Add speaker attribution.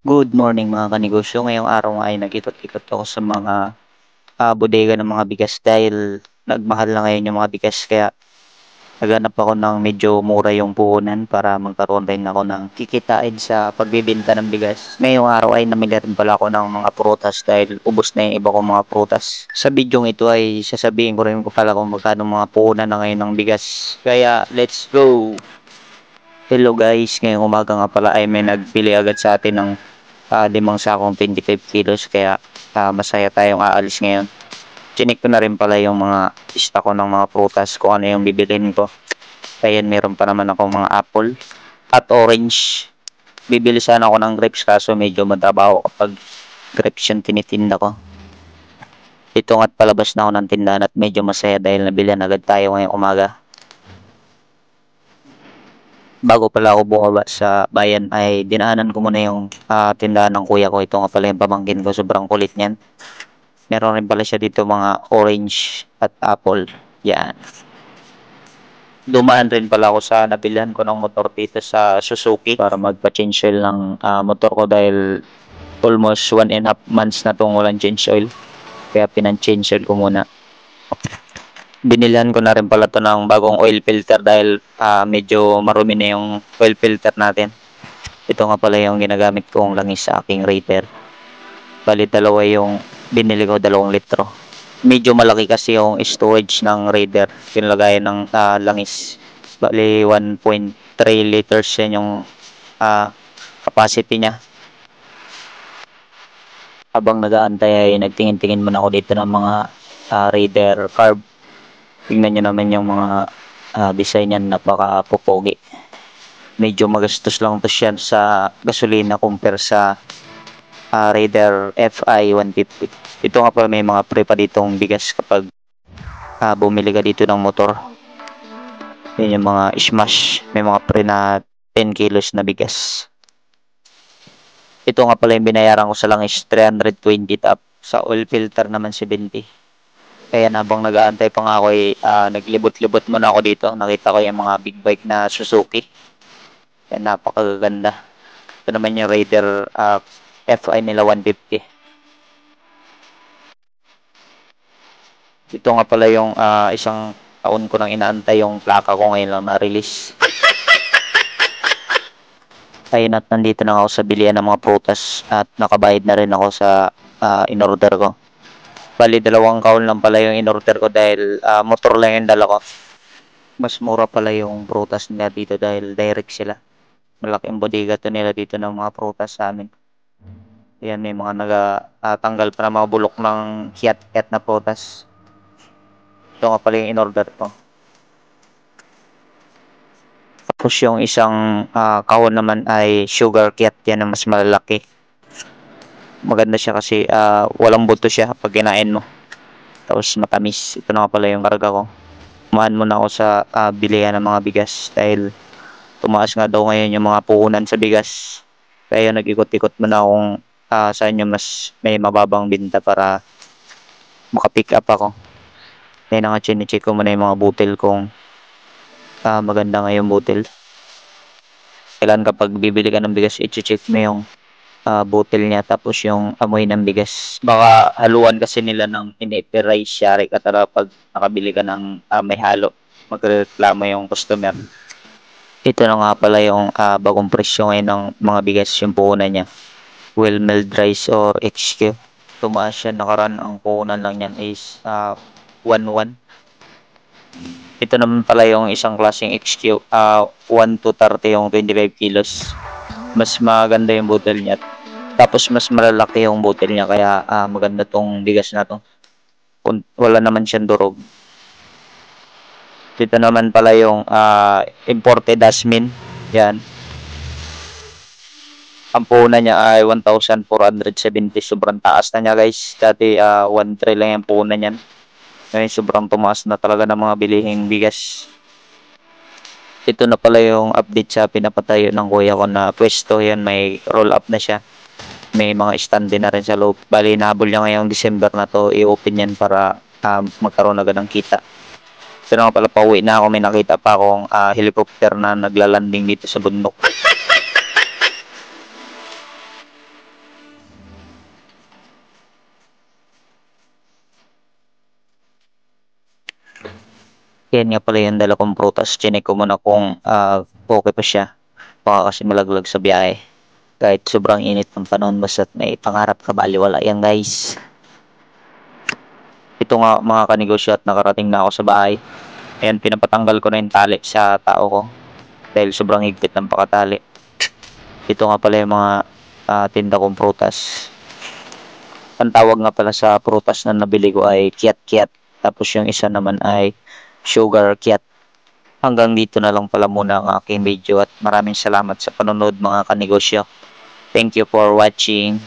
Speaker 1: Good morning mga kanegosyo. Ngayong araw nga ay nag-ikot-ikot ako sa mga bodega ng mga bigas dahil nagmahal na ngayon yung mga bigas kaya naghanap ako ng medyo mura yung puhunan para magkaroon rin ako ng kikitain sa pagbebenta ng bigas. Ngayong araw ay namili rin pala ako ng mga prutas dahil ubos na yung iba kong mga prutas. Sa bidyong ito ay sasabihin ko rin ko pala kung magkano mga puhunan na ngayon ng bigas. Kaya let's go! Hello guys, ngayong umaga nga pala ay may nagbili agad sa atin ng 5 sakong 25 kilos kaya masaya tayong aalis ngayon. Chinik ko na rin pala yung mga stock ko ng mga prutas kung ano yung bibilhin ko. Kaya meron pa naman ako mga apple at orange. Bibili sana ako ng grapes kaso medyo matrabaho kapag grapes yung tinitinda ko. Ito nga't palabas na ako ng tindahan at medyo masaya dahil nabilihan agad tayo ngayong umaga. Bago pala ako bumaba sa bayan ay dinaanan ko muna yung tindahan ng kuya ko. Ito nga pala yung pamangkin ko, sobrang kulit niyan. Meron rin pala siya dito mga orange at apple. Yan. Dumaan rin pala ako sa nabilhan ko ng motor dito sa Suzuki para magpa-change oil ng motor ko dahil almost 1.5 months na tong walang change oil. Kaya pinan-change oil ko muna. Binilhan ko na rin pala to ng bagong oil filter dahil medyo marumi na yung oil filter natin. Ito nga pala yung ginagamit kong langis sa aking Raider. Bali dalawa yung binili ko, 2 litro. Medyo malaki kasi yung storage ng Raider. Pinalagayan ng langis. Bali 1.3 liters yan yung capacity niya. Habang nag-aantay ay nagtingin-tingin muna ako dito ng mga Raider carb. Tingnan nyo naman yung mga design yan, napaka-popogi. Medyo magastos lang to siya sa gasolina compare sa Raider FI 150. Ito nga pala may mga pre pa ditong bigas kapag bumili ka dito ng motor. Yan yung mga smash. May mga pre na 10 kilos na bigas. Ito nga pala yung binayaran ko sa langis 320 top. Sa oil filter naman 70. Kaya habang nag-aantay pa nga ako ay naglibot-libot muna ako dito. Nakita ko yung mga big bike na Suzuki. Yan, napakaganda. Ito naman yung Raider FI nila 150. Ito nga pala yung isang taon ko nang inaantay yung plaka ko ngayon lang na-release. Ayun at nandito na ako sa bilihan ng mga prutas at nakabayad na rin ako sa in-order ko. Bali 2 kaon lang pala yung in-order ko dahil motor lang yung dala ko. Mas mura pala yung prutas nila dito dahil direct sila. Malaking bodega to nila dito ng mga prutas sa amin. Ayan, may mga nagatanggal pa ng mga bulok ng hiyat-hiyat na prutas. Ito nga pala yung in-order ko. Tapos yung isang kahon naman ay sugar kyat, yan na mas malalaki. Maganda siya kasi walang buto siya pag kinain mo. Tapos matamis. Ito na nga pala yung karga ko. Kumain muna ako sa bilihan ng mga bigas dahil tumaas nga daw ngayon yung mga puhunan sa bigas. Kaya nag-ikot-ikot muna akong saan yung mas may mababang binta para makapick up ako. Kaya na nga chinecheck ko muna yung mga butil kung maganda nga yung butil. Kailan kapag bibili ka ng bigas, i-check mo yung butil niya tapos yung amoy ng bigas. Baka haluan kasi nila ng iniipirize yari ka talaga pag nakabili ka ng may halo. Magreklamo yung customer. Ito na nga pala yung bagong presyo ngayon ng mga bigas yung puhunan niya. Well milled rice or HQ. Tumaas siya, nakaraan ang puhunan lang niyan is 1.1. Ito naman pala yung isang klaseng HQ, 1 to 30 yung 25 kilos. Mas maganda yung butil niya. Tapos mas malalaki yung butil niya kaya maganda tong bigas na to. Wala naman siyang durog. Dito naman pala yung imported Dasmin. Yan. Ang puhunan niya ay 1,470. Sobrang taas na niya guys. Dati 1,300 lang yung puhunan niyan. Ngayon sobrang tumaas na talaga ng mga bilihing bigas. Ito na pala yung update sa pinapatayo ng kuya ko na pwesto. Yan, may roll up na siya. May mga stand din na rin sa loob. Bali, nahabol niya ngayong December na to. I-open yan para magkaroon agad ng kita. Pero nga pala pauwi na ako. May nakita pa akong helicopter na naglalanding dito sa bundok. Yan nga pala yung dala kong prutas. Chinek ko muna kung okay pa siya. Baka kasi malaglag sa biyahe. Kahit sobrang init ng panahon, basta't may pangarap ka, baliwala yan guys. Ito nga mga kanegosyo at nakarating na ako sa bahay. Ayan, pinapatanggal ko na yung tali sa tao ko. Dahil sobrang higpit ng pakatali. Ito nga pala yung mga tinda kong prutas. Ang tawag nga pala sa prutas na nabili ko ay kiat-kiat. Tapos yung isa naman ay sugar kiat. Hanggang dito na lang pala muna ang aking video at maraming salamat sa panonood mga kanegosyo. Thank you for watching.